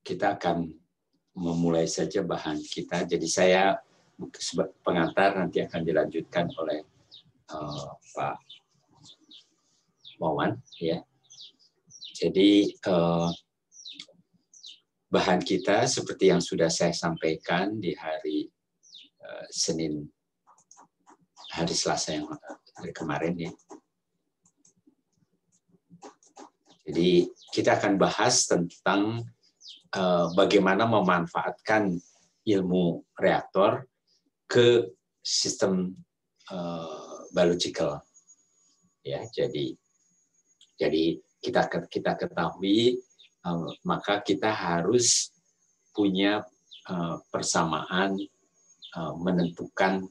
kita akan memulai saja bahan kita. Jadi saya sebagai pengantar nanti akan dilanjutkan oleh Pak Wawan, ya. Jadi bahan kita seperti yang sudah saya sampaikan di hari Senin, hari Selasa yang hari kemarin, ya. Jadi kita akan bahas tentang bagaimana memanfaatkan ilmu reaktor ke sistem biological, ya. Jadi kita ketahui, maka kita harus punya persamaan menentukan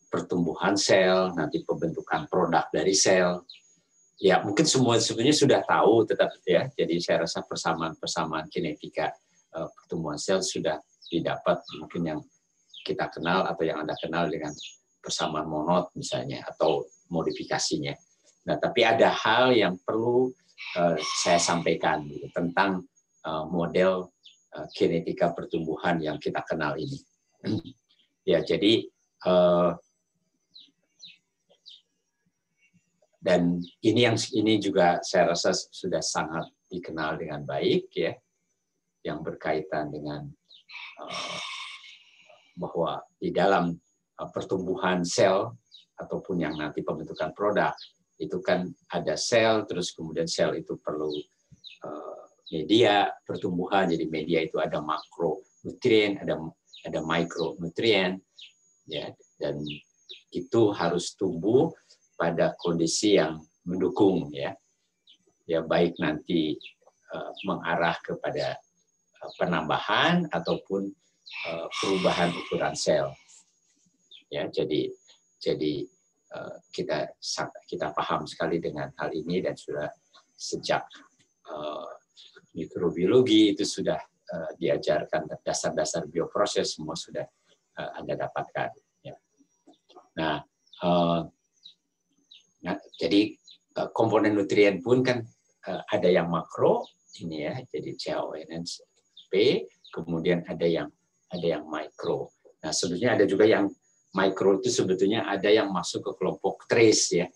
pertumbuhan sel, nanti pembentukan produk dari sel. Ya, mungkin sebenarnya sudah tahu, tetapi ya, jadi saya rasa persamaan kinetika pertumbuhan sel sudah didapat, mungkin yang kita kenal atau yang Anda kenal dengan persamaan Monod misalnya, atau modifikasinya. Nah, tapi ada hal yang perlu saya sampaikan gitu, tentang model kinetika pertumbuhan yang kita kenal ini. Ya, jadi dan ini juga saya rasa sudah sangat dikenal dengan baik, ya, yang berkaitan dengan bahwa di dalam pertumbuhan sel ataupun yang nanti pembentukan produk itu kan ada sel, terus kemudian sel itu perlu media pertumbuhan. Jadi media itu ada makronutrien, ada mikronutrien, ya, dan itu harus tumbuh pada kondisi yang mendukung, ya, baik nanti mengarah kepada penambahan ataupun perubahan ukuran sel, ya. Jadi kita paham sekali dengan hal ini, dan sudah sejak mikrobiologi itu sudah diajarkan dasar-dasar bioproses, semua sudah Anda dapatkan, ya. Nah, jadi komponen nutrien pun kan ada yang makro ini, ya, jadi CONNP, kemudian ada yang mikro. Nah, sebetulnya ada juga yang mikro itu sebetulnya ada yang masuk ke kelompok trace, ya,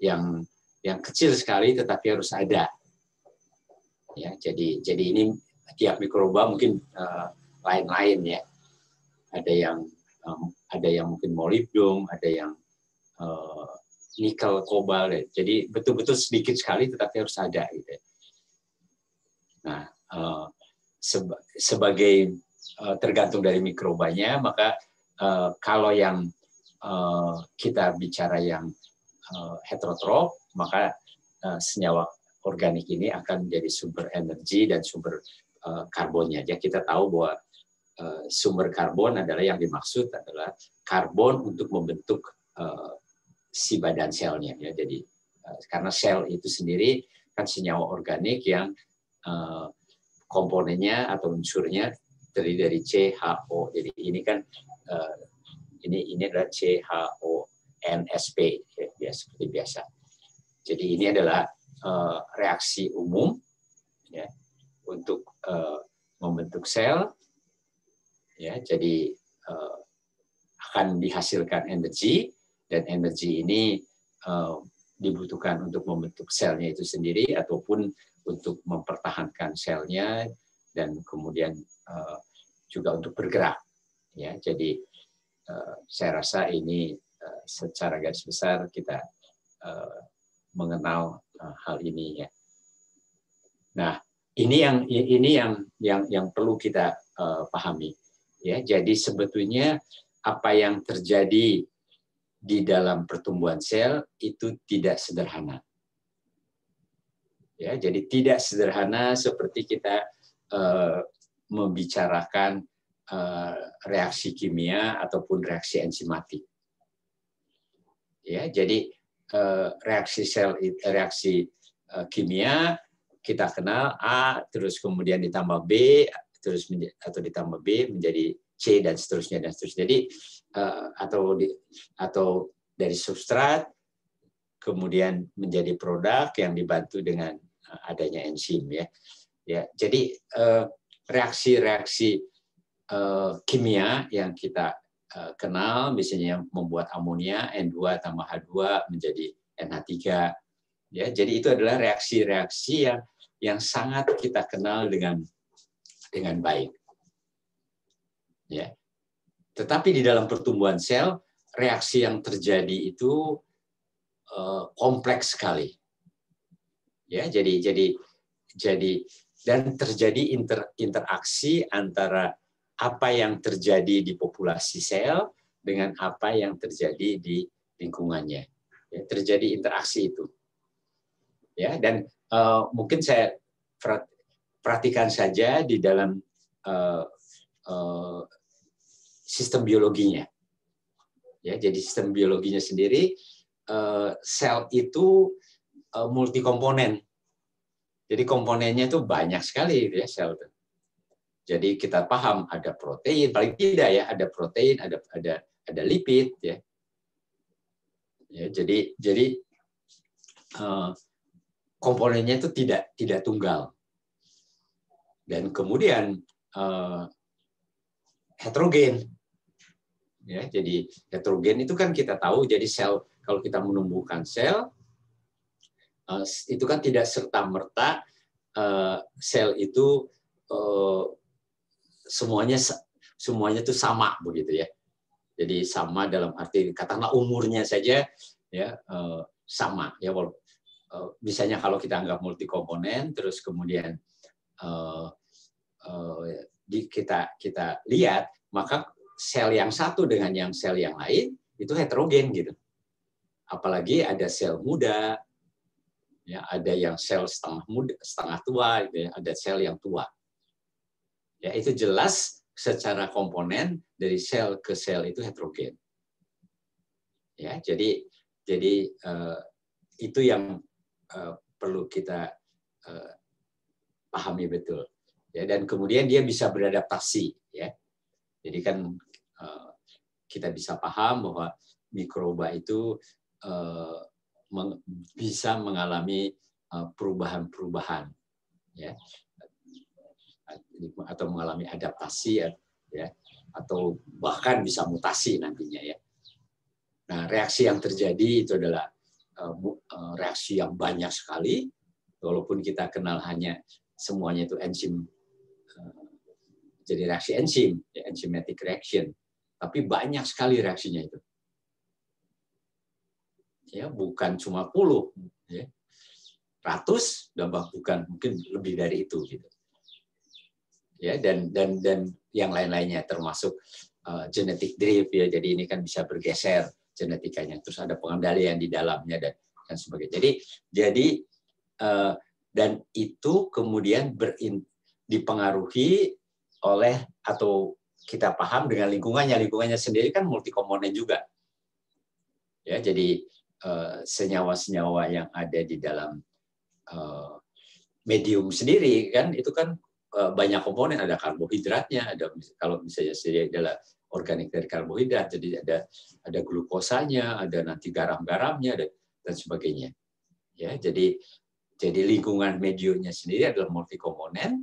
yang kecil sekali tetapi harus ada, ya. Jadi ini tiap mikroba mungkin lain-lain, ya. Ada yang mungkin molybdom, ada yang nikel, kobalt, ya. Jadi betul-betul sedikit sekali tetapi harus ada, gitu. Nah, sebagai tergantung dari mikrobanya, maka kalau yang kita bicara yang heterotrof, maka senyawa organik ini akan menjadi sumber energi dan sumber karbonnya. Jadi kita tahu bahwa sumber karbon adalah yang dimaksud adalah karbon untuk membentuk si badan selnya, ya. Jadi karena sel itu sendiri kan senyawa organik yang komponennya atau unsurnya terdiri dari CHO. Jadi ini kan ini adalah CHONSP, ya, seperti biasa. Jadi ini adalah reaksi umum, ya, untuk membentuk sel, ya. Jadi akan dihasilkan energi, dan energi ini dibutuhkan untuk membentuk selnya itu sendiri ataupun untuk mempertahankan selnya, dan kemudian juga untuk bergerak, ya. Jadi saya rasa ini secara garis besar kita mengenal hal ini, ya. Nah, ini yang perlu kita pahami, ya. Jadi sebetulnya apa yang terjadi di dalam pertumbuhan sel itu tidak sederhana, ya. Jadi tidak sederhana seperti kita membicarakan reaksi kimia ataupun reaksi enzimatik, ya. Jadi reaksi kimia kita kenal A, terus kemudian ditambah B, atau ditambah B menjadi C, dan seterusnya. Jadi atau dari substrat kemudian menjadi produk yang dibantu dengan adanya enzim, ya. Ya, jadi reaksi-reaksi kimia yang kita kenal, misalnya membuat amonia N2 tambah H2 menjadi NH3. Ya, jadi itu adalah reaksi-reaksi yang sangat kita kenal dengan baik. Ya. Tetapi di dalam pertumbuhan sel, reaksi yang terjadi itu kompleks sekali. Ya, jadi dan terjadi interaksi antara apa yang terjadi di populasi sel dengan apa yang terjadi di lingkungannya. Ya, terjadi interaksi itu. Ya, dan mungkin saya perhatikan saja di dalam sistem biologinya. Ya, jadi sistem biologinya sendiri, sel itu multikomponen. Jadi komponennya itu banyak sekali ya sel itu. Jadi kita paham ada protein, paling tidak ya ada protein, ada lipid ya. Ya, jadi komponennya itu tidak tunggal. Dan kemudian heterogen. Ya, jadi heterogen itu kan kita tahu, jadi sel, kalau kita menumbuhkan sel itu kan tidak serta-merta sel itu semuanya itu sama begitu ya. Jadi sama dalam arti katakanlah umurnya saja ya sama ya. Misalnya kalau kita anggap multikomponen, terus kemudian kita lihat, maka sel yang satu dengan yang sel yang lain itu heterogen gitu. Apalagi ada sel muda, ya ada yang sel setengah muda, setengah tua, gitu ya, ada sel yang tua. Ya, itu jelas secara komponen dari sel ke sel itu heterogen. Ya, jadi itu yang perlu kita pahami betul. Ya, dan kemudian dia bisa beradaptasi. Ya, jadi kan kita bisa paham bahwa mikroba itu bisa mengalami perubahan-perubahan. Ya, atau mengalami adaptasi ya, atau bahkan bisa mutasi nantinya ya. Nah, reaksi yang terjadi itu adalah reaksi yang banyak sekali, walaupun kita kenal hanya semuanya itu enzim, jadi reaksi enzim, ya, enzymatic reaction, tapi banyak sekali reaksinya itu. Ya, bukan cuma puluh, ya, ratus, dan bahkan mungkin lebih dari itu gitu. Ya, dan yang lain-lainnya termasuk genetic drift ya, jadi ini kan bisa bergeser genetikanya, terus ada pengendalian di dalamnya dan sebagainya. Jadi dan itu kemudian dipengaruhi oleh, atau kita paham dengan lingkungannya sendiri kan multikomponen juga. Ya, jadi senyawa-senyawa yang ada di dalam medium sendiri kan itu kan banyak komponen, ada karbohidratnya, ada kalau misalnya sendiri adalah organik dari karbohidrat, jadi ada glukosanya, ada nanti garam-garamnya dan sebagainya. Ya, jadi lingkungan mediumnya sendiri adalah multikomponen.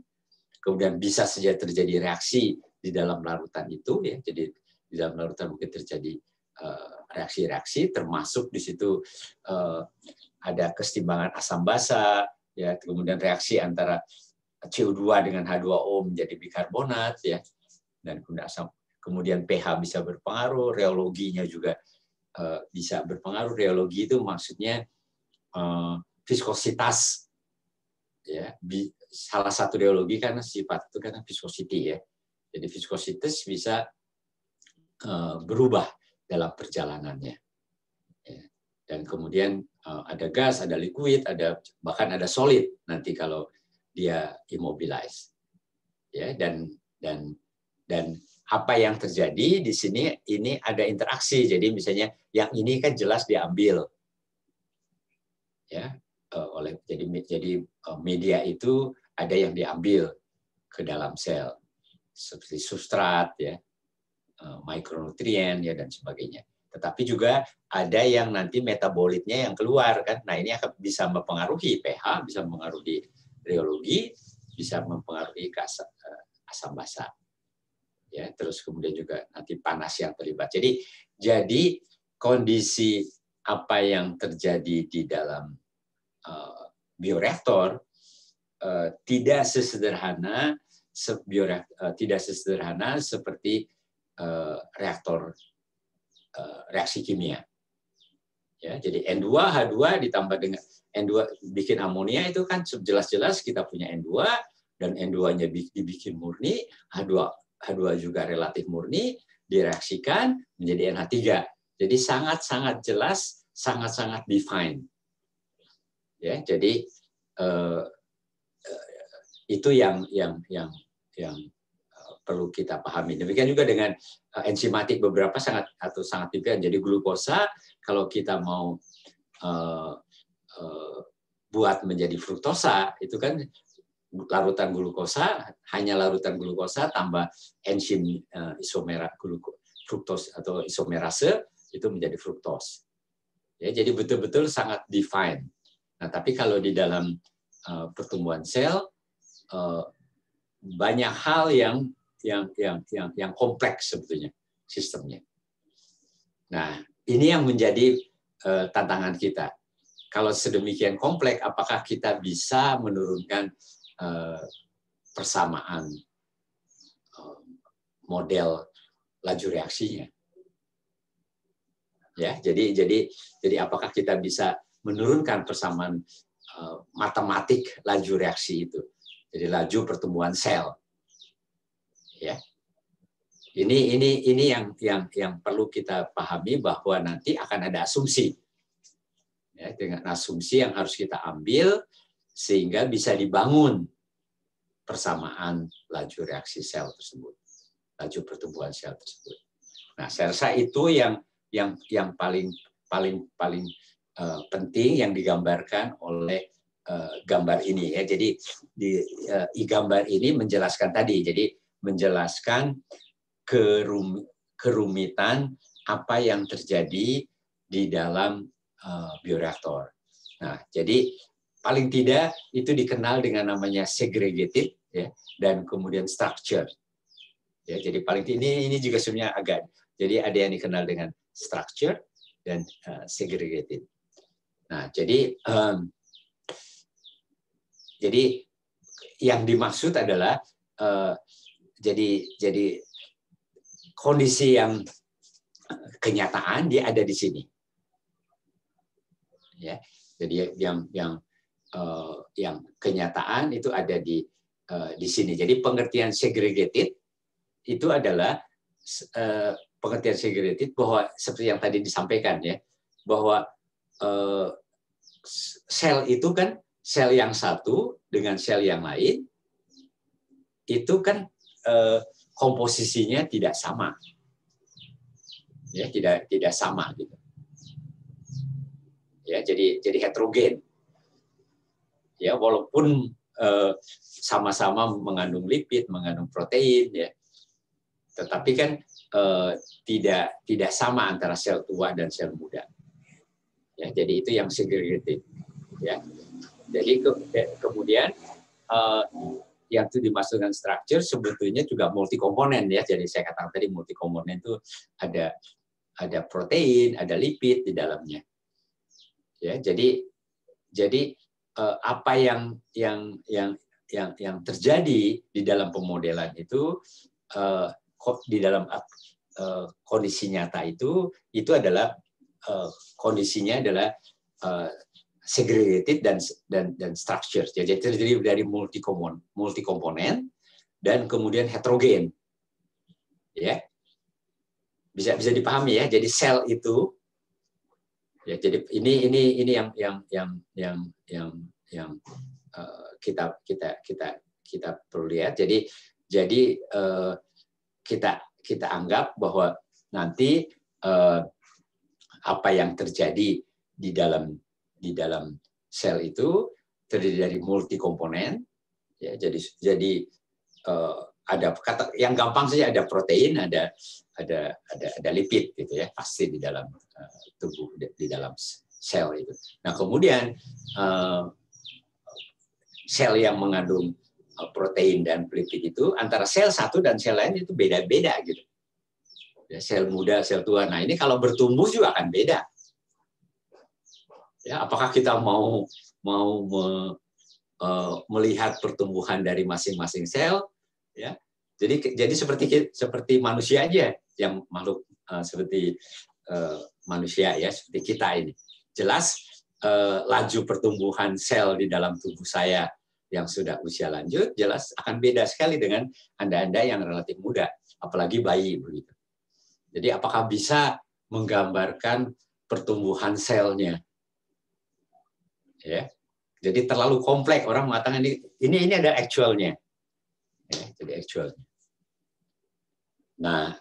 Kemudian bisa saja terjadi reaksi di dalam larutan itu ya. Jadi di dalam larutan mungkin terjadi reaksi-reaksi, termasuk di situ ada kesetimbangan asam basa ya, kemudian reaksi antara CO2 dengan H2O menjadi bikarbonat ya, dan kemudian pH bisa berpengaruh, reologinya juga bisa berpengaruh. Reologi itu maksudnya viskositas ya, salah satu reologi karena sifat itu kan viscosity ya, jadi viskositas bisa berubah dalam perjalanannya ya. Dan kemudian ada gas, ada liquid, bahkan ada solid nanti kalau dia immobilize ya. Dan apa yang terjadi di sini, ini ada interaksi. Jadi misalnya yang ini kan jelas diambil ya jadi media itu ada yang diambil ke dalam sel seperti substrat ya, mikronutrien ya dan sebagainya. Tetapi juga ada yang nanti metabolitnya yang keluar kan. Nah, ini akan bisa mempengaruhi pH, bisa mempengaruhi reologi, bisa mempengaruhi asam basa. Ya, terus kemudian juga nanti panas yang terlibat. Jadi kondisi apa yang terjadi di dalam bioreaktor tidak sesederhana seperti reaktor reaksi kimia. Ya, jadi N2H2 ditambah dengan N2 bikin amonia itu kan jelas-jelas kita punya N2 dan N2-nya dibikin murni, H2 juga relatif murni, direaksikan menjadi NH3. Jadi sangat-sangat jelas, sangat-sangat define. Ya, jadi itu yang perlu kita pahami. Demikian juga dengan enzimatik beberapa sangat demikian. Jadi glukosa kalau kita mau buat menjadi fruktosa itu kan larutan glukosa, hanya larutan glukosa tambah enzim fruktos atau isomerase itu menjadi fruktos. Ya, jadi betul-betul sangat define. Nah, tapi kalau di dalam pertumbuhan sel banyak hal yang kompleks sebetulnya sistemnya. Nah, ini yang menjadi tantangan kita. Kalau sedemikian kompleks, apakah kita bisa menurunkan persamaan model laju reaksinya? Ya, jadi apakah kita bisa menurunkan persamaan matematik laju reaksi itu? Jadi laju pertumbuhan sel. Ya. Ini yang perlu kita pahami bahwa nanti akan ada asumsi. Ya, dengan asumsi yang harus kita ambil sehingga bisa dibangun persamaan laju reaksi sel tersebut, laju pertumbuhan sel tersebut. Nah, saya rasa itu yang paling penting yang digambarkan oleh gambar ini ya. Jadi di gambar ini menjelaskan tadi, jadi menjelaskan kerumitan apa yang terjadi di dalam bioreaktor. Nah, jadi paling tidak itu dikenal dengan namanya segregated ya, dan kemudian structure. Ya, jadi paling ini juga sebenarnya agak, jadi ada yang dikenal dengan structure dan segregated. Nah, jadi yang dimaksud adalah jadi kondisi yang kenyataan dia ada di sini. Ya, jadi yang kenyataan itu ada di sini. Jadi pengertian segregated itu adalah pengertian segregated bahwa seperti yang tadi disampaikan ya, bahwa sel itu kan sel yang satu dengan sel yang lain itu kan komposisinya tidak sama. Ya, tidak sama gitu. Ya, jadi heterogen. Ya, walaupun sama-sama mengandung lipid, mengandung protein ya. Tetapi kan tidak sama antara sel tua dan sel muda. Ya, jadi itu yang segregated. Ya. Jadi kemudian yang itu dimaksudkan structure sebetulnya juga multikomponen ya. Jadi saya katakan tadi multikomponen itu ada protein, ada lipid di dalamnya. Ya, jadi apa yang terjadi di dalam pemodelan itu di dalam kondisi nyata itu adalah kondisinya adalah segregated dan structure. Jadi terdiri dari multikomponen dan kemudian heterogen. Ya. Bisa dipahami ya. Jadi sel itu ya, jadi ini yang kita perlu lihat. Jadi kita anggap bahwa nanti apa yang terjadi di dalam sel itu terdiri dari multikomponen. Ya, jadi ada kata yang gampang saja, ada protein, ada lipid gitu ya, pasti di dalam tubuh, di dalam sel itu. Nah, kemudian sel yang mengandung protein dan lipid itu antara sel satu dan sel lain itu beda-beda gitu. Ya, sel muda, sel tua. Nah, ini kalau bertumbuh juga akan beda. Ya, apakah kita mau melihat pertumbuhan dari masing-masing sel? Ya, jadi seperti manusia aja, yang makhluk seperti manusia ya, seperti kita ini. Jelas laju pertumbuhan sel di dalam tubuh saya yang sudah usia lanjut jelas akan beda sekali dengan Anda yang relatif muda, apalagi bayi begitu. Jadi apakah bisa menggambarkan pertumbuhan selnya? Ya. Jadi terlalu kompleks, orang mengatakan ini ada actualnya. Ya, jadi actualnya. Nah,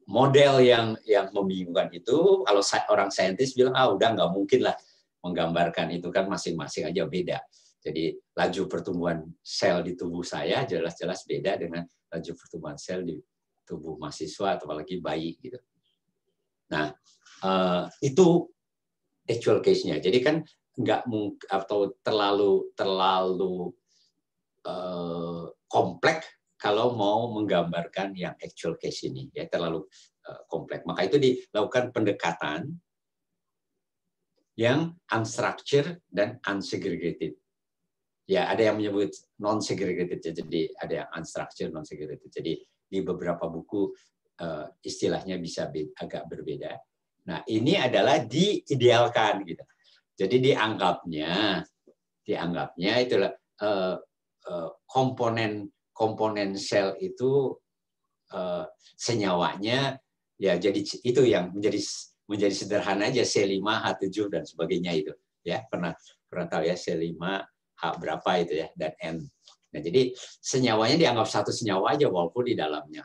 model yang membingungkan itu, kalau orang saintis bilang, udah nggak mungkin lah menggambarkan itu, kan masing-masing aja beda. Jadi laju pertumbuhan sel di tubuh saya jelas-jelas beda dengan laju pertumbuhan sel di tubuh mahasiswa atau apalagi bayi gitu. Nah, itu actual case-nya. Jadi kan nggak mungkin atau terlalu kompleks kalau mau menggambarkan yang actual case ini, ya terlalu kompleks. Maka itu dilakukan pendekatan yang unstructured dan unsegregated. Ya, ada yang menyebut non-segregated, jadi ada yang unstructured, non-segregated. Jadi di beberapa buku istilahnya bisa agak berbeda. Nah, ini adalah diidealkan gitu. Jadi dianggapnya itulah komponen sel itu senyawanya ya, jadi itu yang menjadi sederhana aja, C5, H7 dan sebagainya itu. Ya, pernah tahu ya, C5 H berapa itu ya, dan N. Nah, jadi senyawanya dianggap satu senyawa aja, walaupun di dalamnya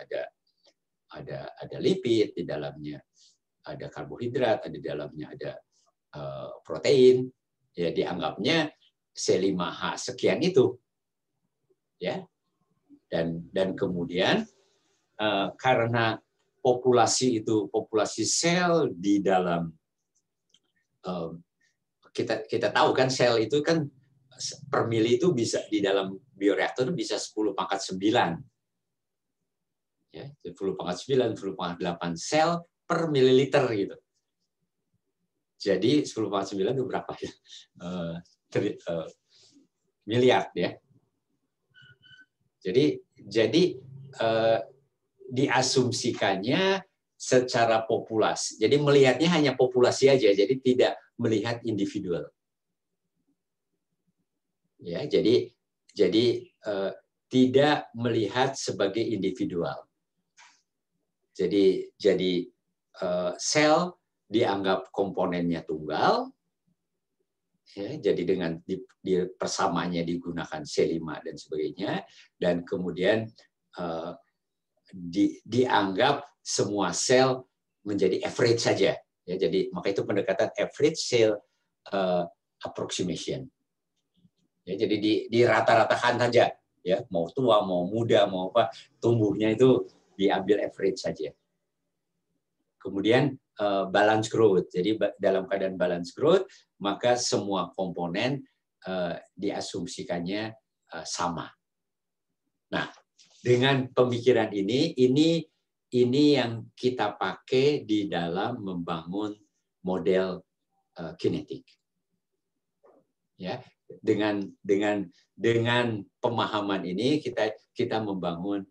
ada lipid, di dalamnya ada karbohidrat, di dalamnya ada protein, ya dianggapnya C5H sekian itu. Ya. Dan kemudian karena populasi sel di dalam kita tahu kan, sel itu kan per mili itu bisa di dalam bioreaktor bisa 10⁻⁹. Ya, 10⁻⁹, 10⁻8 sel per mililiter gitu. Jadi 10⁻⁹ itu berapa ya? Miliar ya. Jadi diasumsikannya secara populasi. Jadi melihatnya hanya populasi aja, jadi tidak melihat individual. Ya, jadi tidak melihat sebagai individual. Jadi sel dianggap komponennya tunggal. Ya, jadi dengan persamaannya digunakan C5 dan sebagainya, dan kemudian dianggap semua sel menjadi average saja. Ya, jadi maka itu pendekatan average cell approximation. Ya, jadi dirata-ratakan saja, ya, mau tua, mau muda, mau apa, tumbuhnya itu diambil average saja. Kemudian balance growth. Jadi dalam keadaan balance growth, maka semua komponen diasumsikannya sama. Nah, dengan pemikiran ini yang kita pakai di dalam membangun model kinetik. Ya, dengan pemahaman ini kita membangun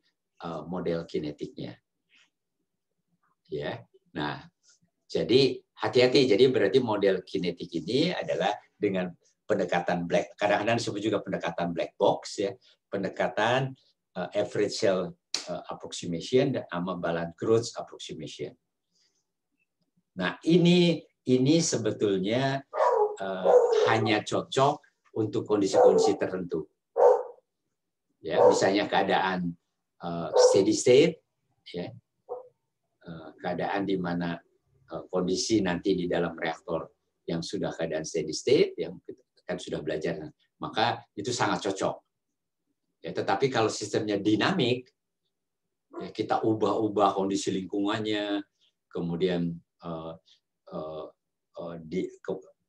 model kinetiknya. Ya. Nah, jadi hati-hati. Jadi berarti model kinetik ini adalah dengan pendekatan kadang-kadang disebut juga pendekatan black box, ya, pendekatan average cell approximation dan sama balance growth approximation. Nah, ini sebetulnya hanya cocok untuk kondisi-kondisi tertentu. Ya, misalnya keadaan steady state, ya. Keadaan di mana kondisi nanti di dalam reaktor yang sudah keadaan steady state, yang kan sudah belajar, maka itu sangat cocok. Ya, tetapi kalau sistemnya dinamik, ya, kita ubah-ubah kondisi lingkungannya, kemudian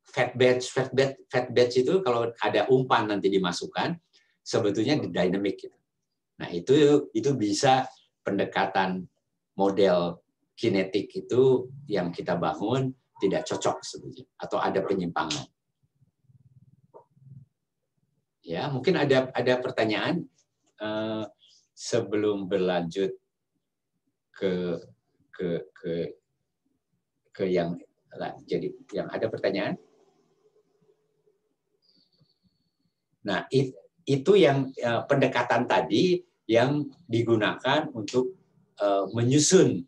fat batch itu kalau ada umpan nanti dimasukkan, sebetulnya dynamic gitu. Nah, itu bisa pendekatan model kinetik itu yang kita bangun tidak cocok sebetulnya atau ada penyimpangan. Ya, mungkin ada pertanyaan sebelum berlanjut ke yang jadi yang ada pertanyaan. Nah, itu yang pendekatan tadi yang digunakan untuk menyusun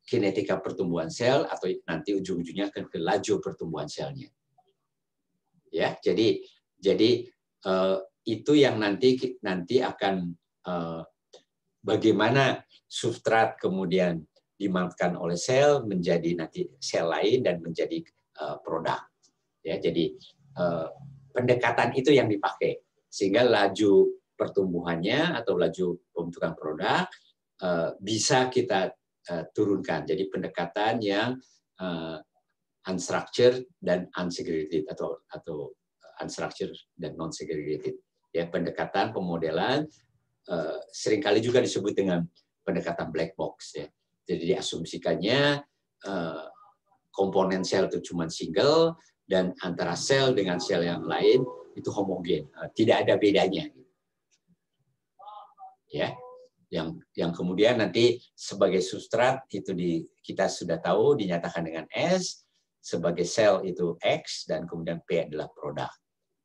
kinetika pertumbuhan sel atau nanti ujung-ujungnya ke laju pertumbuhan selnya. Ya, jadi itu yang nanti akan bagaimana substrat kemudian dimanfaatkan oleh sel menjadi nanti sel lain dan menjadi produk. Ya, jadi pendekatan itu yang dipakai sehingga laju pertumbuhannya atau laju pembentukan produk bisa kita turunkan. Jadi pendekatan yang unstructured dan unsegregated atau unstructured dan non-segregated. Ya, pendekatan pemodelan seringkali juga disebut dengan pendekatan black box. Ya. Jadi diasumsikannya komponen sel itu cuma single dan antara sel dengan sel yang lain itu homogen, tidak ada bedanya. Ya. Yang kemudian nanti sebagai substrat itu kita sudah tahu dinyatakan dengan S, sebagai sel itu X dan kemudian P adalah produk.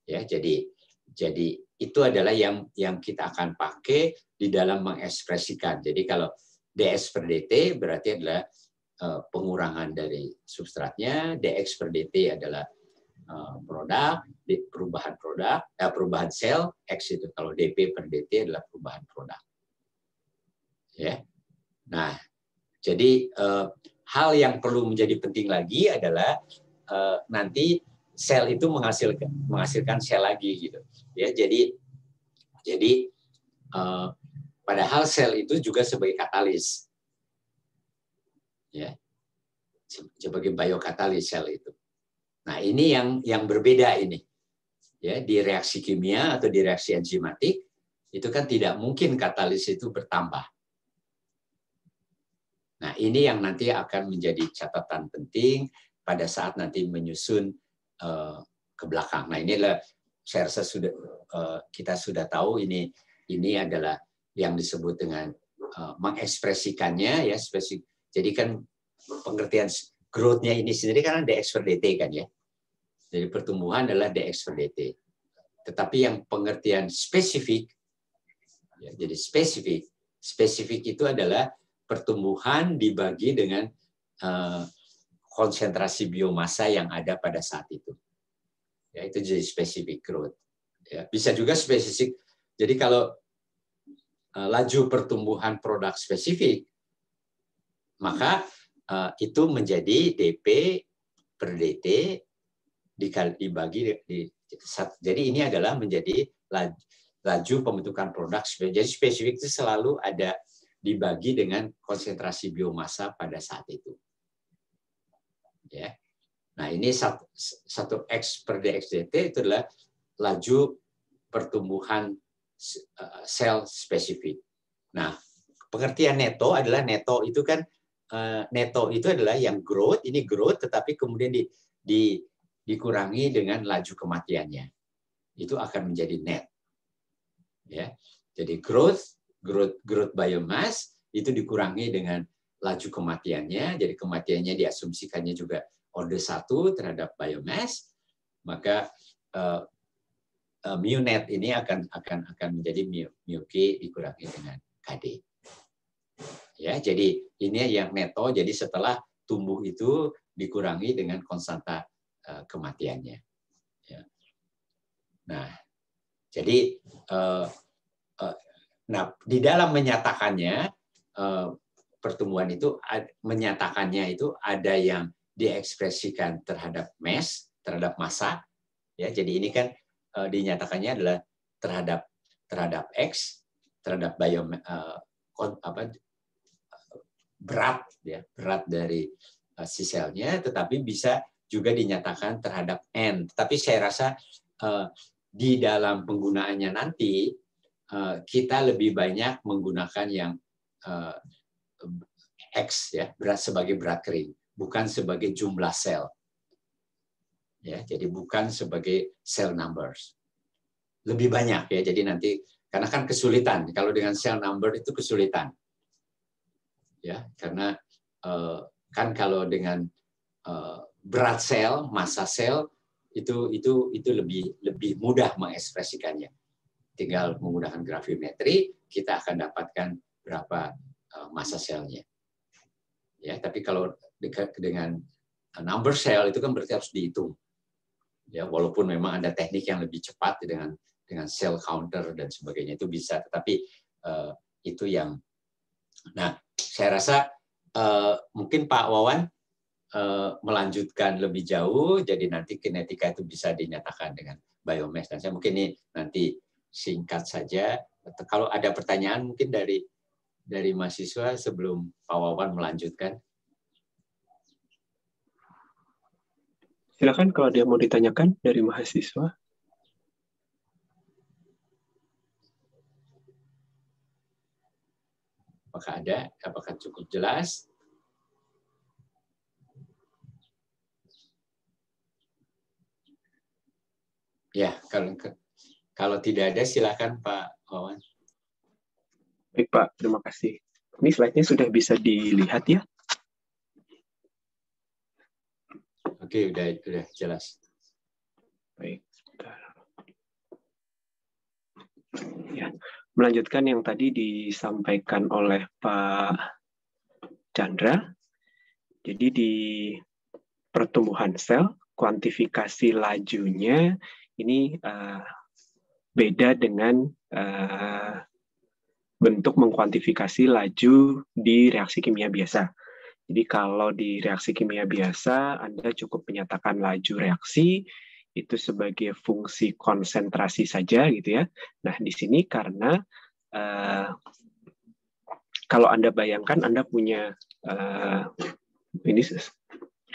Ya, jadi itu adalah yang kita akan pakai di dalam mengekspresikan. Jadi kalau dS per dt berarti adalah pengurangan dari substratnya, dx per dt adalah produk, perubahan sel, X itu kalau dP per dt adalah perubahan produk. Ya. Nah, jadi hal yang perlu menjadi penting lagi adalah nanti sel itu menghasilkan sel lagi gitu. Ya, jadi padahal sel itu juga sebagai katalis. Ya. Sebagai biokatalis sel itu. Nah, ini yang berbeda ini. Ya, di reaksi kimia atau di reaksi enzimatik itu kan tidak mungkin katalis itu bertambah. Nah, ini yang nanti akan menjadi catatan penting pada saat nanti menyusun ke belakang. Nah, ini adalah saya rasa kita sudah tahu ini adalah yang disebut dengan mengekspresikannya ya spesifik. Jadi kan pengertian growth-nya ini sendiri kan dx per dt kan ya. Jadi pertumbuhan adalah dx per dt. Tetapi yang pengertian spesifik ya, jadi spesifik itu adalah pertumbuhan dibagi dengan konsentrasi biomasa yang ada pada saat itu. Ya, itu jadi specific growth. Ya, bisa juga spesifik. Jadi kalau laju pertumbuhan produk spesifik, maka itu menjadi dP per dt dibagi jadi ini adalah menjadi laju pembentukan produk spesifik. Jadi spesifik itu selalu ada dibagi dengan konsentrasi biomasa pada saat itu. Ya. Nah, ini satu X per dx dt itu adalah laju pertumbuhan sel spesifik. Nah, pengertian neto adalah neto itu kan neto itu adalah yang growth, ini growth tetapi kemudian dikurangi dengan laju kematiannya. Itu akan menjadi net. Ya. Jadi growth biomass itu dikurangi dengan laju kematiannya, jadi kematiannya diasumsikannya juga order 1 terhadap biomass, maka mu net ini akan menjadi mu K dikurangi dengan KD. Ya, jadi ini yang neto, jadi setelah tumbuh itu dikurangi dengan konstanta kematiannya. Ya. Nah, jadi di dalam menyatakannya pertumbuhan itu menyatakannya itu ada yang diekspresikan terhadap mass, terhadap massa. Ya, jadi ini kan dinyatakannya adalah terhadap X, terhadap berat ya, berat dari si selnya, tetapi bisa juga dinyatakan terhadap N. Tapi saya rasa di dalam penggunaannya nanti kita lebih banyak menggunakan yang X ya, berat sebagai berat kering, bukan sebagai jumlah sel. Ya, jadi bukan sebagai cell numbers. Lebih banyak ya, jadi nanti karena kan kesulitan kalau dengan cell number itu kesulitan. Ya, karena kan kalau dengan berat sel, massa sel itu lebih mudah mengekspresikannya. Tinggal menggunakan gravimetri kita akan dapatkan berapa massa selnya. Ya, tapi kalau dengan number cell itu kan berarti harus dihitung. Ya, walaupun memang ada teknik yang lebih cepat dengan cell counter dan sebagainya itu bisa, tetapi itu yang. Nah, saya rasa mungkin Pak Wawan melanjutkan lebih jauh, jadi nanti kinetika itu bisa dinyatakan dengan biomass. Dan saya mungkin ini nanti singkat saja. Kalau ada pertanyaan mungkin dari mahasiswa sebelum Pak Wawan melanjutkan. Silakan kalau dia mau ditanyakan dari mahasiswa. Apakah ada? Apakah cukup jelas? Ya, kalau tidak ada silakan Pak Wawan. Baik Pak, terima kasih. Ini slide-nya sudah bisa dilihat ya? Oke, udah jelas. Baik. Ya, melanjutkan yang tadi disampaikan oleh Pak Chandra. Jadi di pertumbuhan sel, kuantifikasi lajunya ini beda dengan bentuk mengkuantifikasi laju di reaksi kimia biasa. Jadi kalau di reaksi kimia biasa, Anda cukup menyatakan laju reaksi, itu sebagai fungsi konsentrasi saja gitu ya. Nah di sini karena kalau Anda bayangkan Anda punya, ini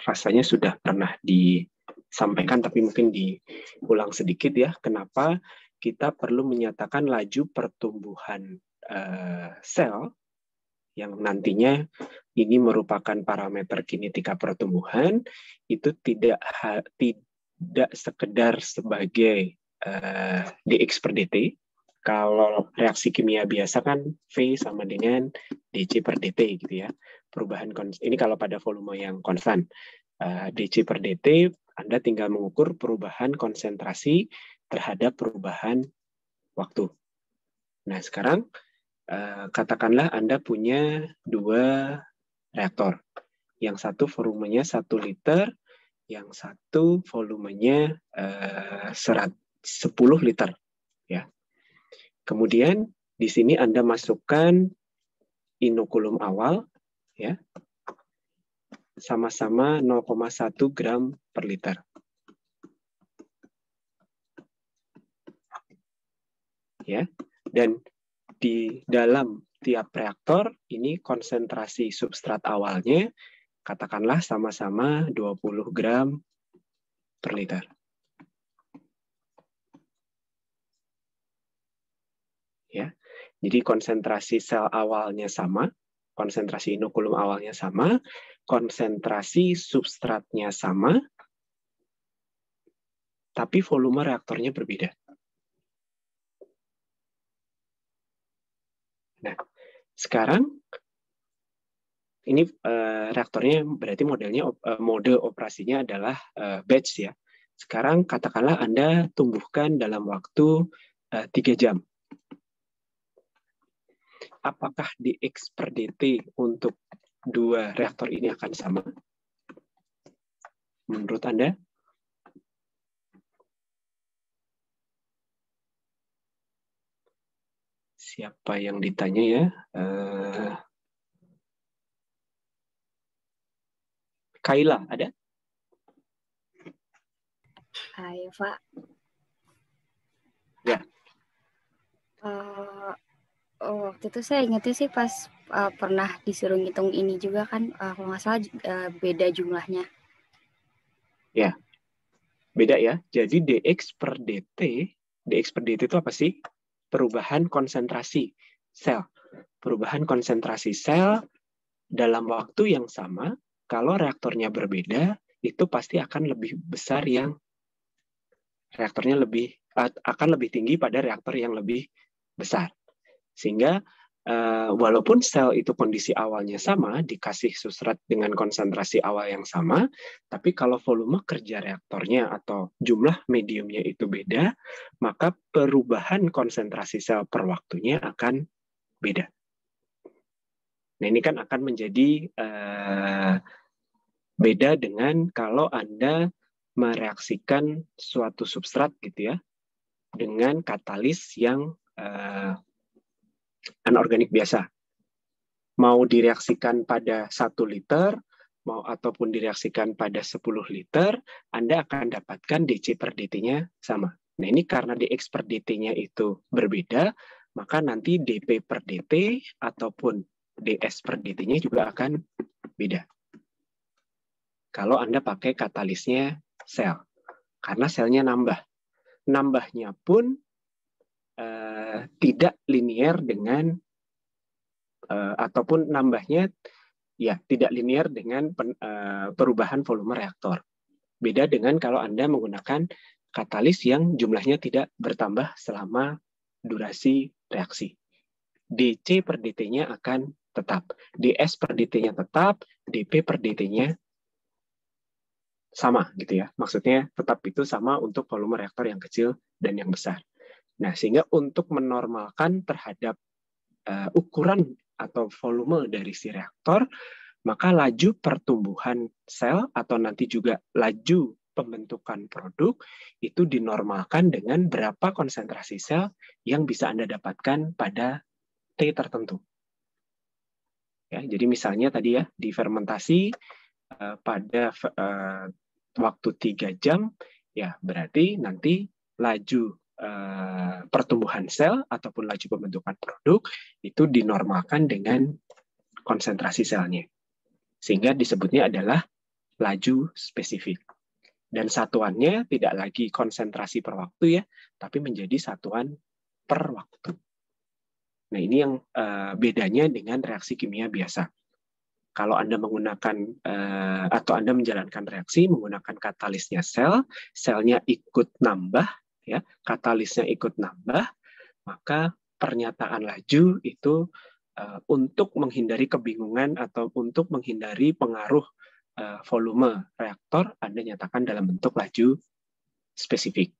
rasanya sudah pernah disampaikan, tapi mungkin diulang sedikit ya, kenapa kita perlu menyatakan laju pertumbuhan sel yang nantinya ini merupakan parameter kinetika pertumbuhan, itu tidak sekedar sebagai dx per dt. Kalau reaksi kimia biasa kan V sama dengan dc per dt gitu ya. Perubahan ini kalau pada volume yang konstan. dc per dt Anda tinggal mengukur perubahan konsentrasi terhadap perubahan waktu. Nah, sekarang katakanlah Anda punya 2 reaktor. Yang satu volumenya 1 liter, yang satu volumenya 10 liter. Ya. Kemudian di sini Anda masukkan inokulum awal, ya, sama-sama 0,1 gram per liter. Ya, dan di dalam tiap reaktor ini konsentrasi substrat awalnya katakanlah sama-sama 20 gram per liter. Ya. Jadi konsentrasi sel awalnya sama, konsentrasi inokulum awalnya sama, konsentrasi substratnya sama, tapi volume reaktornya berbeda. Nah, sekarang ini reaktornya berarti mode operasinya adalah batch ya. Sekarang katakanlah Anda tumbuhkan dalam waktu 3 jam. Apakah dx per dt untuk 2 reaktor ini akan sama? Menurut Anda? Siapa yang ditanya ya? Kaila, ada? Hai, Pak. Ya. Waktu itu saya ingatnya sih pas pernah disuruh ngitung ini juga kan, kalau nggak salah beda jumlahnya. Ya, beda ya. Jadi dx per dt De-experdite itu apa sih? Perubahan konsentrasi sel. Perubahan konsentrasi sel dalam waktu yang sama, kalau reaktornya berbeda, itu pasti akan lebih besar akan lebih tinggi pada reaktor yang lebih besar. Sehingga walaupun sel itu kondisi awalnya sama, dikasih substrat dengan konsentrasi awal yang sama, tapi kalau volume kerja reaktornya atau jumlah mediumnya itu beda, maka perubahan konsentrasi sel per waktunya akan beda. Nah, ini kan akan menjadi beda dengan kalau Anda mereaksikan suatu substrat gitu ya, dengan katalis yang anorganik biasa. Mau direaksikan pada 1 liter, ataupun direaksikan pada 10 liter, Anda akan dapatkan DC per DT-nya sama. Nah, ini karena dx per dt-nya itu berbeda, maka nanti dp per dt ataupun ds per dt-nya juga akan beda. Kalau Anda pakai katalisnya sel, karena selnya nambah. Nambahnya pun tidak linear dengan ataupun nambahnya ya tidak linear dengan perubahan volume reaktor. Beda dengan kalau Anda menggunakan katalis yang jumlahnya tidak bertambah selama durasi reaksi. DC per dt-nya akan tetap, ds per dt-nya tetap, dp per dt-nya sama gitu ya. Maksudnya tetap itu sama untuk volume reaktor yang kecil dan yang besar. Nah, sehingga untuk menormalkan terhadap ukuran atau volume dari si reaktor, maka laju pertumbuhan sel atau nanti juga laju pembentukan produk itu dinormalkan dengan berapa konsentrasi sel yang bisa Anda dapatkan pada T tertentu. Ya, jadi misalnya tadi ya, di fermentasi pada waktu 3 jam, ya berarti nanti laju pertumbuhan sel ataupun laju pembentukan produk itu dinormalkan dengan konsentrasi selnya. Sehingga disebutnya adalah laju spesifik. Dan satuannya tidak lagi konsentrasi per waktu ya, tapi menjadi satuan per waktu. Nah, ini yang bedanya dengan reaksi kimia biasa. Kalau Anda menggunakan atau Anda menjalankan reaksi menggunakan katalisnya sel, selnya ikut nambah, ya, katalisnya ikut nambah, maka pernyataan laju itu untuk menghindari kebingungan atau untuk menghindari pengaruh volume reaktor, Anda nyatakan dalam bentuk laju spesifik.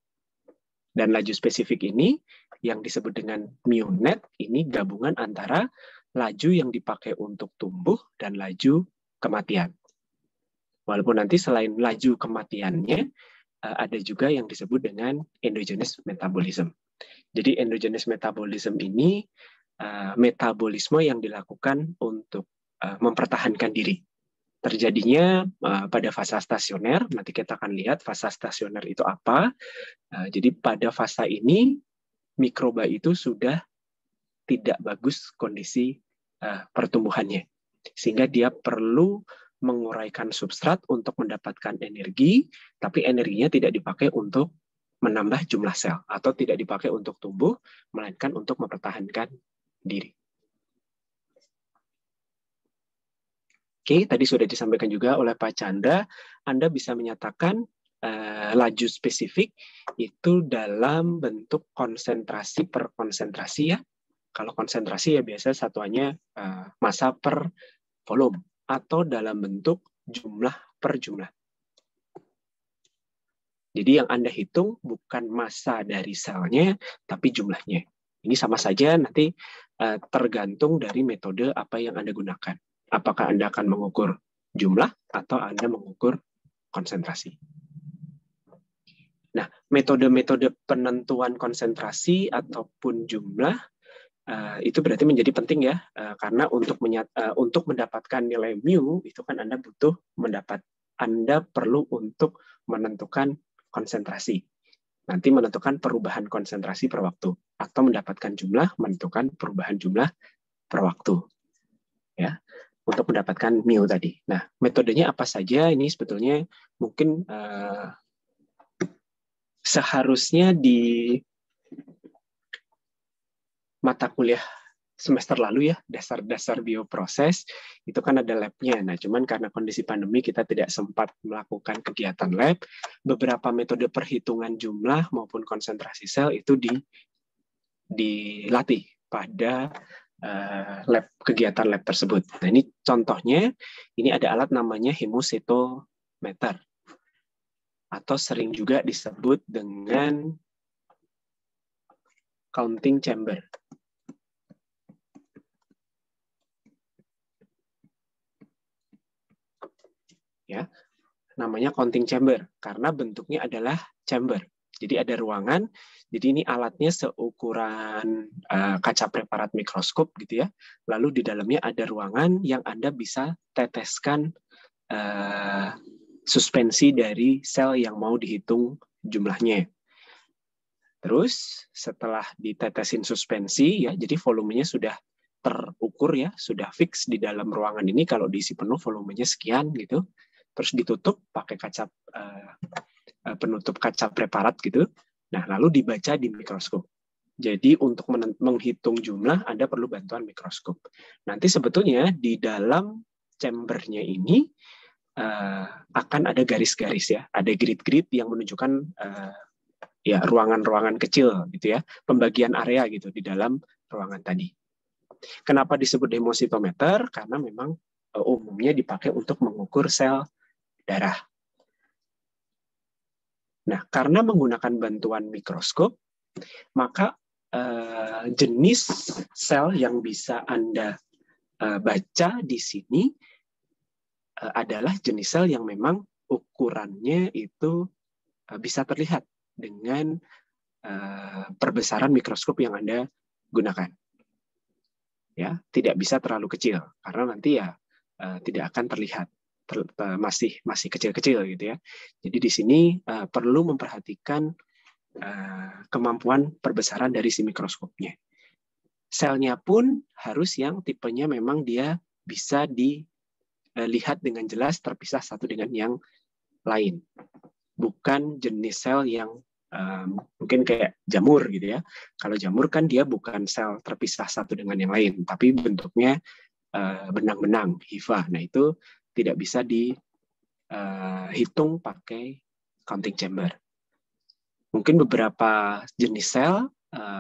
Dan laju spesifik ini yang disebut dengan mu net, ini gabungan antara laju yang dipakai untuk tumbuh dan laju kematian. Walaupun nanti selain laju kematiannya, ada juga yang disebut dengan endogenous metabolism. Jadi endogenous metabolism ini metabolisme yang dilakukan untuk mempertahankan diri. Terjadinya pada fase stasioner, nanti kita akan lihat fase stasioner itu apa. Jadi pada fase ini, mikroba itu sudah tidak bagus kondisi pertumbuhannya. Sehingga dia perlu menguraikan substrat untuk mendapatkan energi, tapi energinya tidak dipakai untuk menambah jumlah sel, atau tidak dipakai untuk tumbuh, melainkan untuk mempertahankan diri. Oke, tadi sudah disampaikan juga oleh Pak Chandra, Anda bisa menyatakan laju spesifik itu dalam bentuk konsentrasi per konsentrasi ya. Kalau konsentrasi ya biasa satuannya massa per volume, atau dalam bentuk jumlah per jumlah. Jadi yang Anda hitung bukan massa dari selnya, tapi jumlahnya. Ini sama saja nanti tergantung dari metode apa yang Anda gunakan. Apakah Anda akan mengukur jumlah atau Anda mengukur konsentrasi. Nah, metode-metode penentuan konsentrasi ataupun jumlah itu berarti menjadi penting ya, karena untuk mendapatkan nilai mu itu kan Anda perlu untuk menentukan konsentrasi. Nanti menentukan perubahan konsentrasi per waktu, atau mendapatkan jumlah, menentukan perubahan jumlah per waktu. Ya, untuk mendapatkan mu tadi. Nah, metodenya apa saja? Ini sebetulnya mungkin seharusnya mata kuliah semester lalu ya, dasar-dasar bioproses, itu kan ada lab-nya. Nah, cuman karena kondisi pandemi kita tidak sempat melakukan kegiatan lab, beberapa metode perhitungan jumlah maupun konsentrasi sel itu dilatih pada kegiatan lab tersebut. Nah, ini contohnya, ini ada alat namanya hemositometer, atau sering juga disebut dengan counting chamber. Ya, namanya counting chamber karena bentuknya adalah chamber. Jadi ada ruangan. Jadi ini alatnya seukuran kaca preparat mikroskop gitu ya. Lalu di dalamnya ada ruangan yang Anda bisa teteskan suspensi dari sel yang mau dihitung jumlahnya. Terus setelah ditetesin suspensi ya, jadi volumenya sudah terukur ya, sudah fix di dalam ruangan ini. Kalau diisi penuh volumenya sekian gitu. Terus ditutup pakai kaca penutup kaca preparat gitu. Nah, lalu dibaca di mikroskop. Jadi untuk menghitung jumlah Anda perlu bantuan mikroskop. Nanti sebetulnya di dalam chambernya ini akan ada garis-garis ya, ada grid-grid yang menunjukkan ya ruangan-ruangan kecil gitu ya, pembagian area gitu di dalam ruangan tadi. Kenapa disebut hemositometer? Karena memang umumnya dipakai untuk mengukur sel darah. Nah, karena menggunakan bantuan mikroskop, maka jenis sel yang bisa Anda baca di sini adalah jenis sel yang memang ukurannya itu bisa terlihat dengan perbesaran mikroskop yang Anda gunakan. Ya, tidak bisa terlalu kecil karena nanti ya tidak akan terlihat. Masih kecil-kecil gitu ya. Jadi di sini perlu memperhatikan kemampuan perbesaran dari si mikroskopnya. Selnya pun harus yang tipenya memang dia bisa dilihat dengan jelas terpisah satu dengan yang lain. Bukan jenis sel yang mungkin kayak jamur gitu ya. Kalau jamur kan dia bukan sel terpisah satu dengan yang lain, tapi bentuknya benang-benang, hifa. Nah itu tidak bisa dihitung pakai counting chamber. Mungkin beberapa jenis sel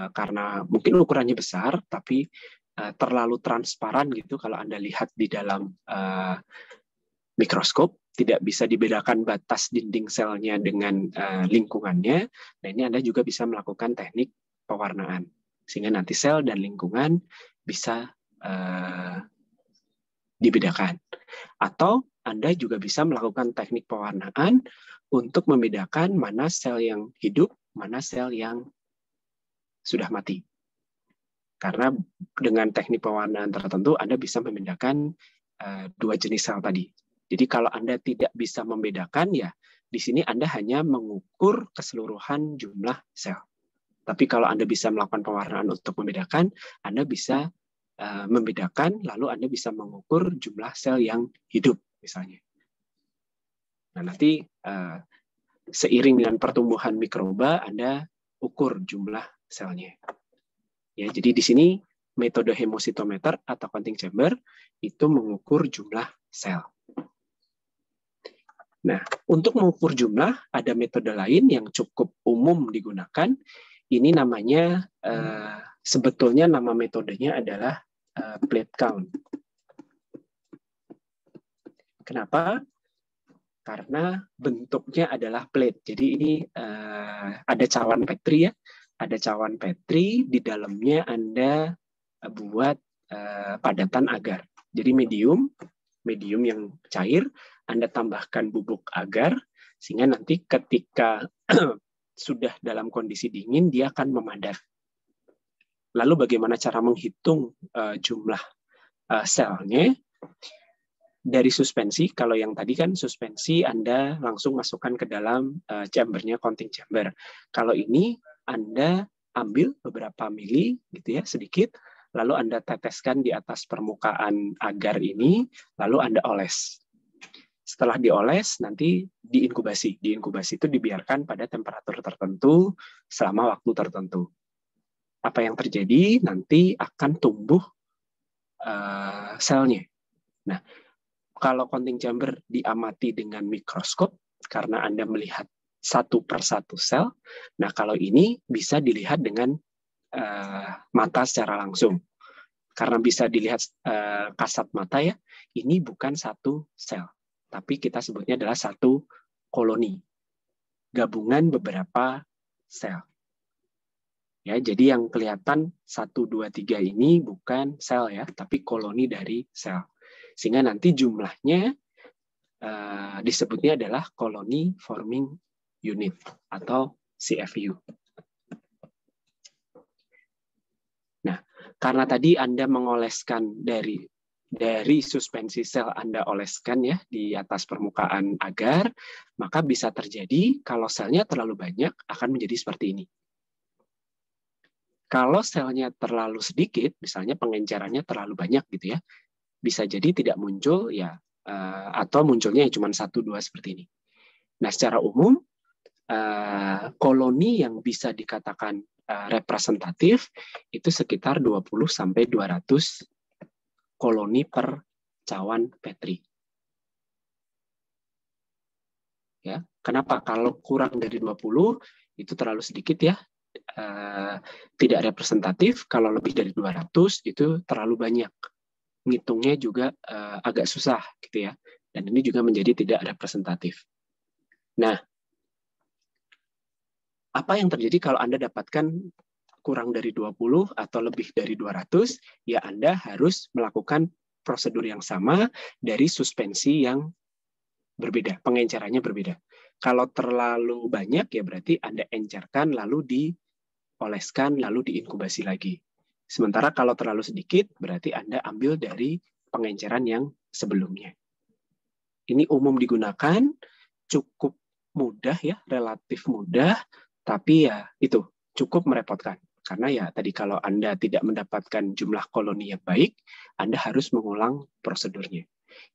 karena mungkin ukurannya besar, tapi terlalu transparan gitu kalau Anda lihat di dalam mikroskop, tidak bisa dibedakan batas dinding selnya dengan lingkungannya. Nah ini Anda juga bisa melakukan teknik pewarnaan, sehingga nanti sel dan lingkungan bisa dibedakan. Atau Anda juga bisa melakukan teknik pewarnaan untuk membedakan mana sel yang hidup, mana sel yang sudah mati. Karena dengan teknik pewarnaan tertentu, Anda bisa membedakan dua jenis sel tadi. Jadi kalau Anda tidak bisa membedakan, ya di sini Anda hanya mengukur keseluruhan jumlah sel. Tapi kalau Anda bisa melakukan pewarnaan untuk membedakan, Anda bisa membedakan, lalu Anda bisa mengukur jumlah sel yang hidup, misalnya. Nah, nanti seiring dengan pertumbuhan mikroba, Anda ukur jumlah selnya. Ya, jadi di sini metode hemositometer atau counting chamber itu mengukur jumlah sel. Nah, untuk mengukur jumlah, ada metode lain yang cukup umum digunakan. Ini namanya, sebetulnya nama metodenya adalah plate count. Kenapa? Karena bentuknya adalah plate. Jadi ini ada cawan Petri ya. Ada cawan Petri, di dalamnya Anda buat padatan agar. Jadi medium yang cair, Anda tambahkan bubuk agar, sehingga nanti ketika sudah dalam kondisi dingin, dia akan memadat. Lalu bagaimana cara menghitung jumlah selnya? Dari suspensi, kalau yang tadi kan suspensi Anda langsung masukkan ke dalam chambernya counting chamber. Kalau ini Anda ambil beberapa mili gitu ya, sedikit, lalu Anda teteskan di atas permukaan agar ini, lalu Anda oles. Setelah dioles, nanti diinkubasi. Diinkubasi itu dibiarkan pada temperatur tertentu selama waktu tertentu. apa yang terjadi? Nanti akan tumbuh selnya. Nah, kalau counting chamber diamati dengan mikroskop, karena Anda melihat satu per satu sel, nah kalau ini bisa dilihat dengan mata secara langsung. Karena bisa dilihat kasat mata ya, ini bukan satu sel, tapi kita sebutnya adalah satu koloni, gabungan beberapa sel. Ya, jadi yang kelihatan 1, 2, 3 ini bukan sel ya, tapi koloni dari sel. Sehingga nanti jumlahnya disebutnya adalah colony forming unit atau CFU. Nah, karena tadi Anda mengoleskan dari suspensi sel Anda oleskan ya di atas permukaan agar, maka bisa terjadi kalau selnya terlalu banyak akan menjadi seperti ini. Kalau selnya terlalu sedikit, misalnya pengencerannya terlalu banyak gitu ya, bisa jadi tidak muncul ya, atau munculnya cuma 1, 2 seperti ini. Nah, secara umum koloni yang bisa dikatakan representatif itu sekitar 20-200 koloni per cawan Petri. Ya, kenapa? Kalau kurang dari 20 itu terlalu sedikit ya. Tidak representatif. Kalau lebih dari 200 itu terlalu banyak. Ngitungnya juga agak susah gitu ya. Dan ini juga menjadi tidak representatif. Nah, apa yang terjadi kalau Anda dapatkan kurang dari 20 atau lebih dari 200, ya Anda harus melakukan prosedur yang sama dari suspensi yang berbeda, pengencerannya berbeda. Kalau terlalu banyak ya berarti Anda encerkan lalu dioleskan lalu diinkubasi lagi. Sementara kalau terlalu sedikit berarti Anda ambil dari pengenceran yang sebelumnya. Ini umum digunakan, cukup mudah ya, relatif mudah, tapi ya itu cukup merepotkan. Karena ya tadi kalau Anda tidak mendapatkan jumlah koloni yang baik, Anda harus mengulang prosedurnya.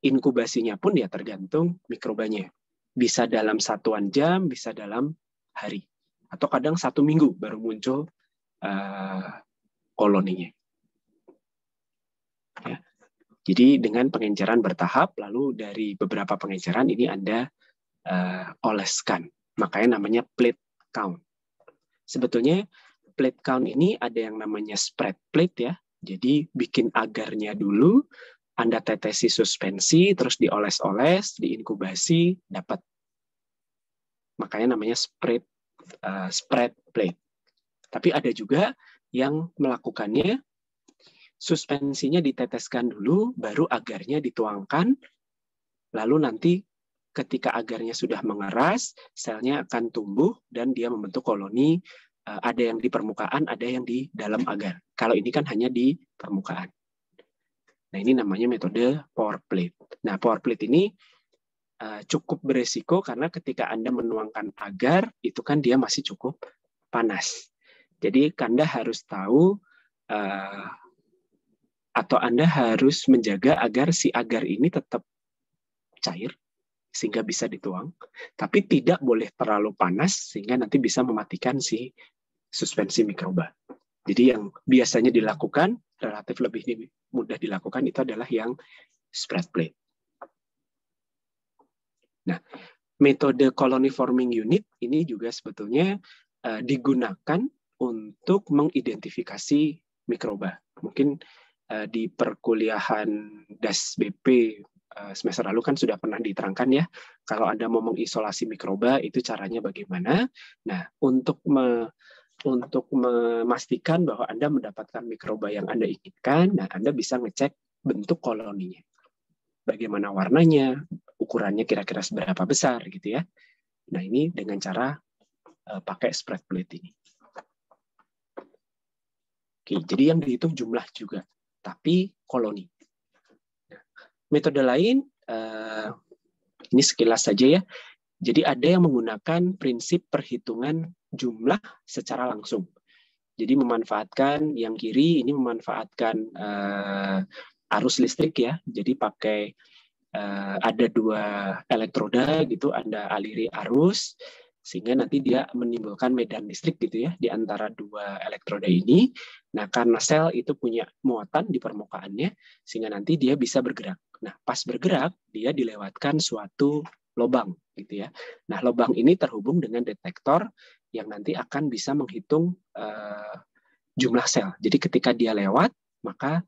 Inkubasinya pun ya tergantung mikrobanya. Bisa dalam satuan jam, bisa dalam hari. Atau kadang 1 minggu baru muncul koloninya. Ya. Jadi dengan pengenceran bertahap, lalu dari beberapa pengenceran ini Anda oleskan. Makanya namanya plate count. Sebetulnya plate count ini ada yang namanya spread plate ya. Jadi bikin agarnya dulu, Anda tetesi suspensi, terus dioles-oles, diinkubasi, dapat. Makanya namanya spread plate. Tapi ada juga yang melakukannya, suspensinya diteteskan dulu, baru agarnya dituangkan, lalu nanti ketika agarnya sudah mengeras, selnya akan tumbuh dan dia membentuk koloni. Ada yang di permukaan, ada yang di dalam agar. Kalau ini kan hanya di permukaan. Nah, ini namanya metode pour plate. Nah, pour plate ini cukup beresiko karena ketika Anda menuangkan agar, itu kan dia masih cukup panas. Jadi, Anda harus tahu atau Anda harus menjaga agar si agar ini tetap cair, sehingga bisa dituang, tapi tidak boleh terlalu panas, sehingga nanti bisa mematikan si suspensi mikroba. Jadi yang biasanya dilakukan, relatif lebih mudah dilakukan, itu adalah yang spread plate. Nah, metode colony forming unit ini juga sebetulnya digunakan untuk mengidentifikasi mikroba. Mungkin di perkuliahan DAS BP semester lalu kan sudah pernah diterangkan ya, kalau Anda mau mengisolasi mikroba itu caranya bagaimana. Nah, untuk memastikan bahwa Anda mendapatkan mikroba yang Anda inginkan, nah Anda bisa ngecek bentuk koloninya. Bagaimana warnanya, ukurannya kira-kira seberapa besar gitu ya. Nah, ini dengan cara pakai spread plate ini. Oke, jadi yang dihitung jumlah juga, tapi koloni. Metode lain, ini sekilas saja ya. Jadi ada yang menggunakan prinsip perhitungan jumlah secara langsung. Jadi memanfaatkan yang kiri, ini memanfaatkan arus listrik ya. Jadi ada 2 elektroda gitu, Anda aliri arus, sehingga nanti dia menimbulkan medan listrik gitu ya di antara dua elektroda ini. Nah, karena sel itu punya muatan di permukaannya, sehingga nanti dia bisa bergerak. Nah, pas bergerak, dia dilewatkan suatu lubang gitu ya. Nah, lubang ini terhubung dengan detektor yang nanti akan bisa menghitung jumlah sel. Jadi ketika dia lewat, maka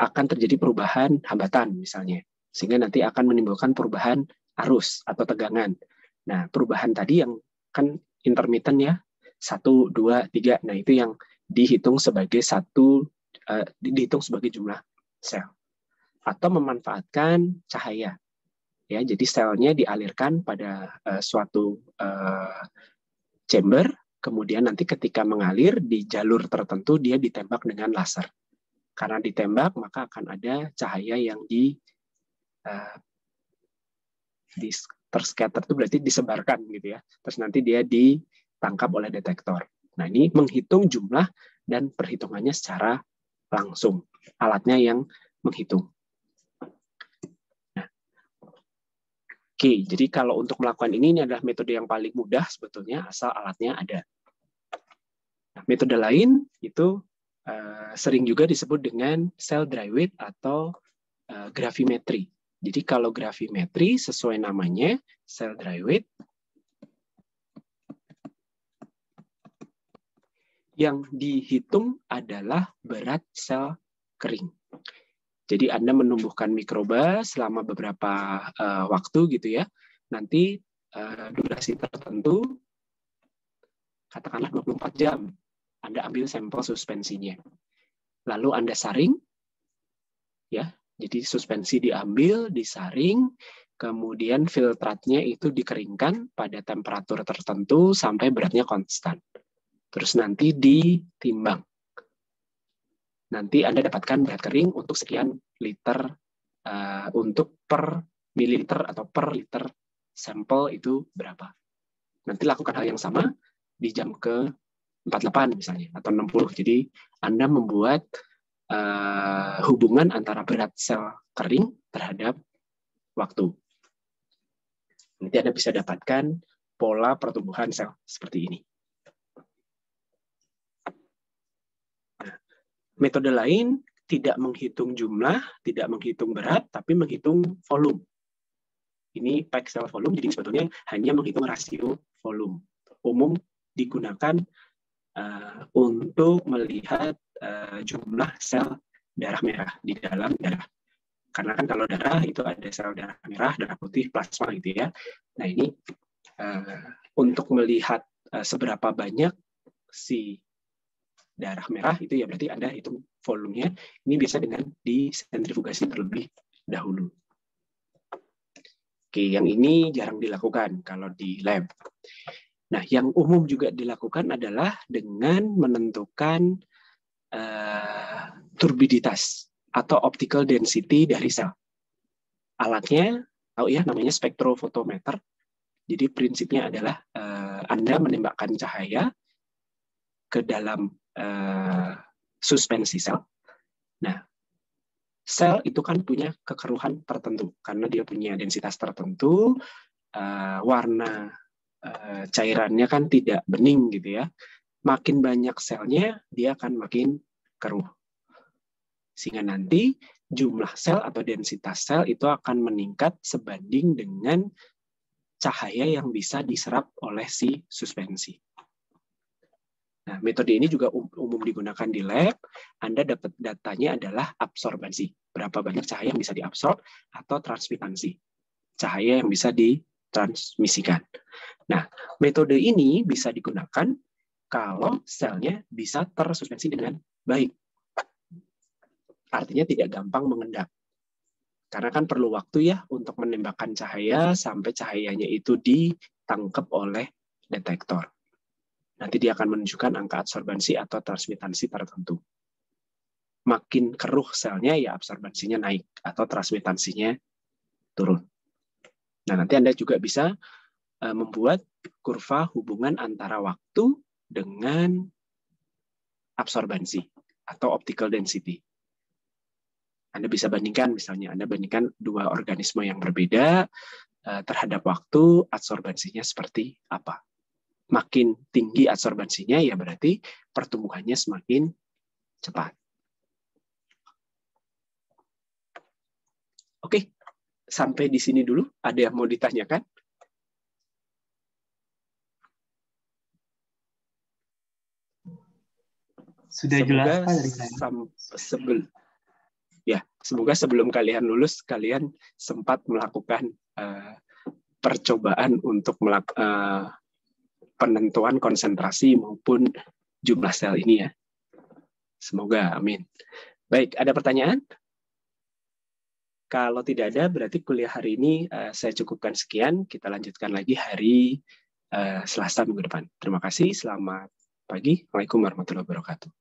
akan terjadi perubahan hambatan misalnya, sehingga nanti akan menimbulkan perubahan arus atau tegangan. Nah, perubahan tadi yang kan intermittent ya, 1, 2, 3. Nah, itu yang dihitung sebagai dihitung sebagai jumlah sel. Atau memanfaatkan cahaya. Ya, jadi selnya dialirkan pada suatu chamber, kemudian nanti ketika mengalir di jalur tertentu dia ditembak dengan laser. Karena ditembak maka akan ada cahaya yang terscatter itu berarti disebarkan gitu ya. Terus nanti dia ditangkap oleh detektor. Nah, ini menghitung jumlah dan perhitungannya secara langsung. Alatnya yang menghitung. Nah, oke, jadi kalau untuk melakukan ini adalah metode yang paling mudah sebetulnya asal alatnya ada. Nah, metode lain itu sering juga disebut dengan cell dry weight atau gravimetri. Jadi kalau gravimetri sesuai namanya, cell dry weight, yang dihitung adalah berat sel kering. Jadi Anda menumbuhkan mikroba selama beberapa waktu gitu ya. Nanti durasi tertentu, katakanlah 24 jam, Anda ambil sampel suspensinya. Lalu Anda saring, ya. Jadi suspensi diambil, disaring, kemudian filtratnya itu dikeringkan pada temperatur tertentu sampai beratnya konstan. Terus nanti ditimbang. Nanti Anda dapatkan berat kering untuk sekian liter, untuk per mililiter atau per liter sampel itu berapa. Nanti lakukan hal yang sama di jam ke-48 misalnya, atau 60. Jadi Anda membuat hubungan antara berat sel kering terhadap waktu. Nanti Anda bisa dapatkan pola pertumbuhan sel seperti ini. Nah, metode lain tidak menghitung jumlah, tidak menghitung berat, tapi menghitung volume. Ini pack cell volume, jadi sebetulnya hanya menghitung rasio volume. Umum digunakan untuk melihat jumlah sel darah merah di dalam darah. Karena kan kalau darah itu ada sel darah merah, darah putih, plasma gitu ya. Nah ini untuk melihat seberapa banyak si darah merah itu ya berarti Anda hitung volumenya. Ini bisa dengan disentrifugasi terlebih dahulu. Oke, yang ini jarang dilakukan kalau di lab. Nah, yang umum juga dilakukan adalah dengan menentukan turbiditas atau optical density dari sel. Alatnya, tahu ya, namanya spektrofotometer. Jadi prinsipnya adalah Anda menembakkan cahaya ke dalam suspensi sel. Nah, sel itu kan punya kekeruhan tertentu karena dia punya densitas tertentu, warna cairannya kan tidak bening gitu ya. Makin banyak selnya, dia akan makin keruh. Sehingga nanti jumlah sel atau densitas sel itu akan meningkat sebanding dengan cahaya yang bisa diserap oleh si suspensi. Nah, metode ini juga umum digunakan di lab. Anda dapat datanya adalah absorbansi. Berapa banyak cahaya yang bisa diabsorb atau transmitansi. Cahaya yang bisa ditransmisikan. Nah, metode ini bisa digunakan kalau selnya bisa tersuspensi dengan baik. Artinya tidak gampang mengendap. Karena kan perlu waktu ya untuk menembakkan cahaya sampai cahayanya itu ditangkap oleh detektor. Nanti dia akan menunjukkan angka absorbansi atau transmitansi tertentu. Makin keruh selnya, ya absorbansinya naik atau transmitansinya turun. Nah, nanti Anda juga bisa membuat kurva hubungan antara waktu dengan absorbansi atau optical density. Anda bisa bandingkan, misalnya Anda bandingkan dua organisme yang berbeda terhadap waktu, adsorbensinya seperti apa. Makin tinggi adsorbensinya, ya berarti pertumbuhannya semakin cepat. Oke, sampai di sini dulu. Ada yang mau ditanyakan? Sudah jelas Pak dari saya. Semoga sebelum kalian lulus, kalian sempat melakukan percobaan untuk penentuan konsentrasi maupun jumlah sel ini ya. Semoga, amin. Baik, ada pertanyaan? Kalau tidak ada, berarti kuliah hari ini saya cukupkan sekian. Kita lanjutkan lagi hari Selasa minggu depan. Terima kasih, selamat pagi. Waalaikumsalam warahmatullahi wabarakatuh.